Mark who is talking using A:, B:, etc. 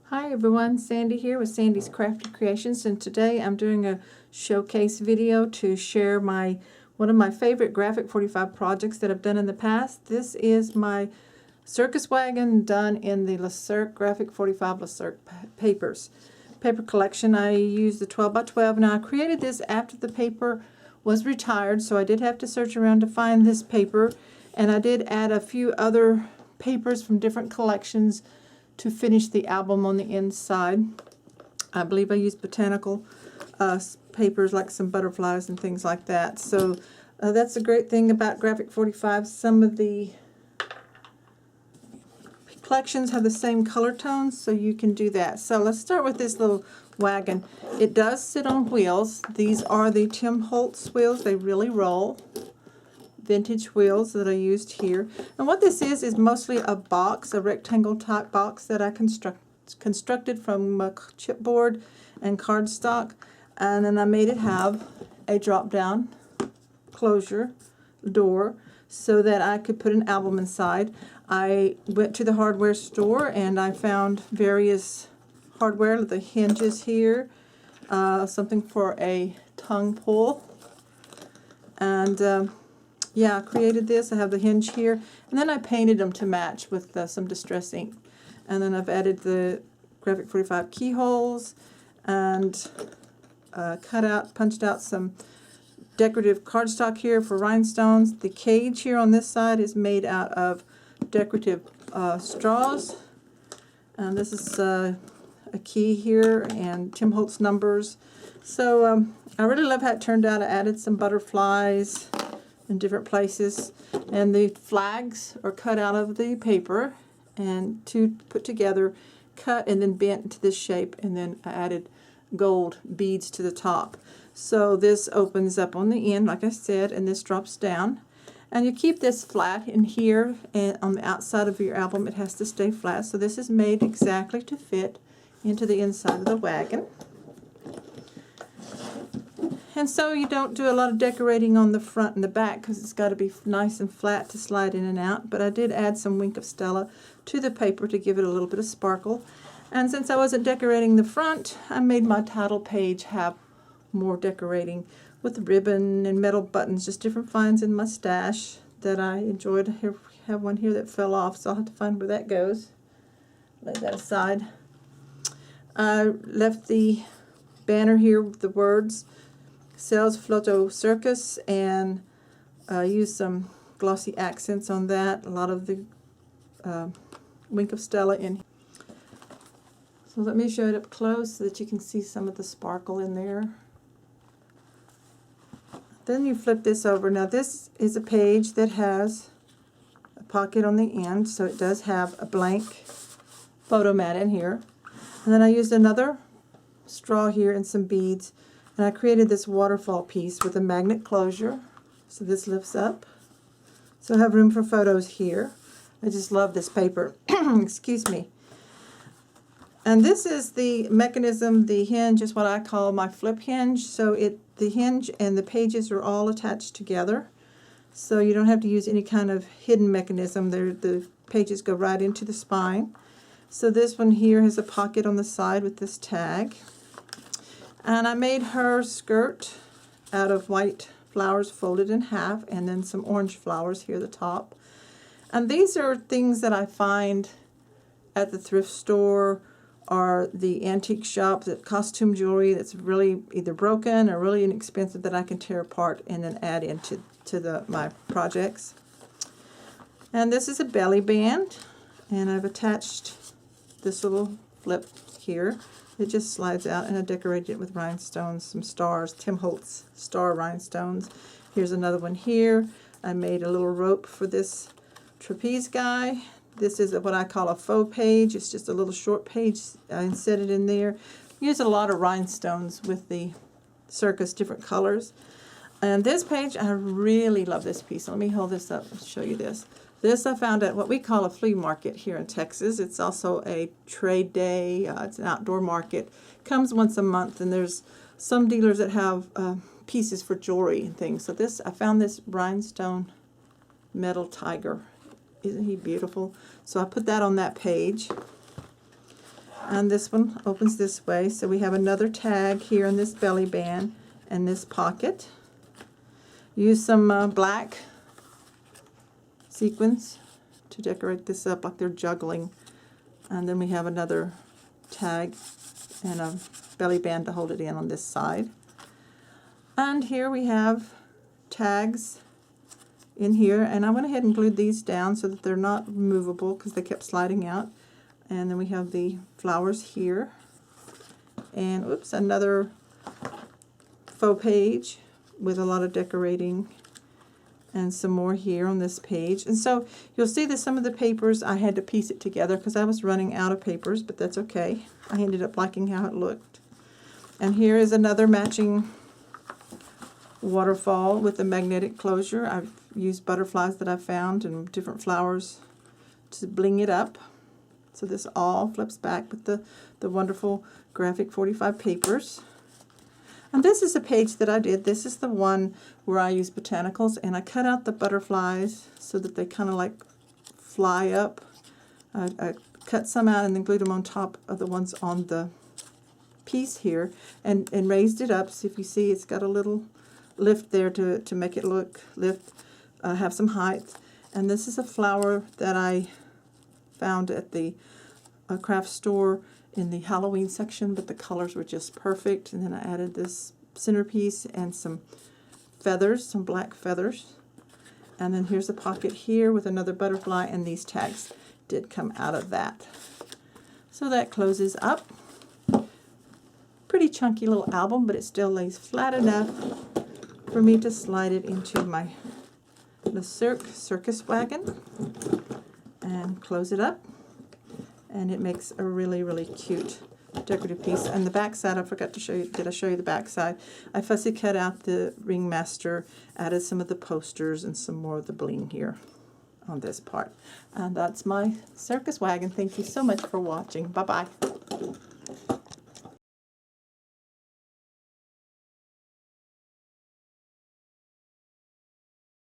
A: Hi everyone, Sandy here with Sandy's Crafty Creations, and today I'm doing a showcase video to share one of my favorite Graphic 45 projects that I've done in the past. This is my Circus Wagon done in the Cirque Graphic 45 Cirque paper collection. I used the 12 by 12. Now I created this after the paper was retired, so I did have to search around to find this paper, and I did add a few other papers from different collections to finish the album on the inside. I believe I used botanical papers like some butterflies and things like that. So that's the great thing about Graphic 45. Some of the collections have the same color tones, so you can do that. So let's start with this little wagon. It does sit on wheels. These are the Holtz wheels. They really roll. Vintage wheels that I used here. And what this is mostly a box, a rectangle type box that I constructed from chipboard and cardstock, and then I made it have a drop down closure door so that I could put an album inside. I went to the hardware store and I found various hardware, the hinges here, something for a tongue pull, and yeah, I created this. I have the hinge here, and then I painted them to match with some distress ink. And then I've added the Graphic 45 keyholes and punched out some decorative cardstock here for rhinestones. The cage here on this side is made out of decorative straws. And this is a key here and Tim Holtz numbers. So I really love how it turned out. I added some butterflies in different places, and the flags are cut out of the paper and put together, cut and then bent into this shape, and then I added gold beads to the top. So this opens up on the end, like I said, and this drops down, and you keep this flat in here, and on the outside of your album it has to stay flat. So this is made exactly to fit into the inside of the wagon. And so you don't do a lot of decorating on the front and the back because it's got to be nice and flat to slide in and out. But I did add some Wink of Stella to the paper to give it a little bit of sparkle. And since I wasn't decorating the front, I made my title page have more decorating with ribbon and metal buttons, just different finds in my stash that I enjoyed. Here, I have one here that fell off, so I'll have to find where that goes. Lay that aside. I left the banner here with the words Sales Floto Circus, and used some glossy accents on that. A lot of the Wink of Stella in here. So let me show it up close so that you can see some of the sparkle in there. Then you flip this over. Now this is a page that has a pocket on the end, so it does have a blank photo mat in here. And then I used another straw here and some beads. And I created this waterfall piece with a magnet closure. So this lifts up. So I have room for photos here. I just love this paper. Excuse me. And this is the mechanism. The hinge is what I call my flip hinge. So the hinge and the pages are all attached together. So you don't have to use any kind of hidden mechanism. The pages go right into the spine. So this one here has a pocket on the side with this tag. And I made her skirt out of white flowers folded in half, and then some orange flowers here at the top. And these are things that I find at the thrift store or the antique shop, that costume jewelry that's really either broken or really inexpensive that I can tear apart and then add into my projects. And this is a belly band, and I've attached this little flip here. It just slides out, and I decorated it with rhinestones, some stars, Tim Holtz star rhinestones. Here's another one here. I made a little rope for this trapeze guy. This is what I call a faux page. It's just a little short page. I inserted in there. Use a lot of rhinestones with the circus, different colors. And this page, I really love this piece. Let me hold this up and show you this. This I found at what we call a flea market here in Texas. It's also a trade day. It's an outdoor market. Comes once a month, and there's some dealers that have pieces for jewelry and things. So I found this rhinestone metal tiger. Isn't he beautiful? So I put that on that page. And this one opens this way. So we have another tag here in this belly band and this pocket. Use some black sequins to decorate this up like they're juggling. And then we have another tag and a belly band to hold it in on this side. And here we have tags in here, and I went ahead and glued these down so that they're not removable because they kept sliding out. And then we have the flowers here, and oops, another faux page with a lot of decorating, and some more here on this page. And so you'll see that some of the papers I had to piece it together because I was running out of papers, but that's okay. I ended up liking how it looked. And here is another matching waterfall with a magnetic closure. I've used butterflies that I found and different flowers to bling it up. So this all flips back with the wonderful graphic 45 papers. And this is a page that I did. This is the one where I use botanicals, and I cut out the butterflies so that they kind of like fly up. I cut some out and then glued them on top of the ones on the piece here, and raised it up. So if you see, it's got a little lift there to make it look have some height. And this is a flower that I found at the craft store in the Halloween section, but the colors were just perfect. And then I added this centerpiece and some feathers, some black feathers. And then here's a pocket here with another butterfly, and these tags did come out of that. So that closes up. Pretty chunky little album, but it still lays flat enough for me to slide it into the Circus Wagon and close it up. And it makes a really, really cute decorative piece. And the back side, I forgot to show you, did I show you the back side? I fussy cut out the ringmaster, added some of the posters and some more of the bling here on this part. And that's my Circus Wagon. Thank you so much for watching. Bye-bye.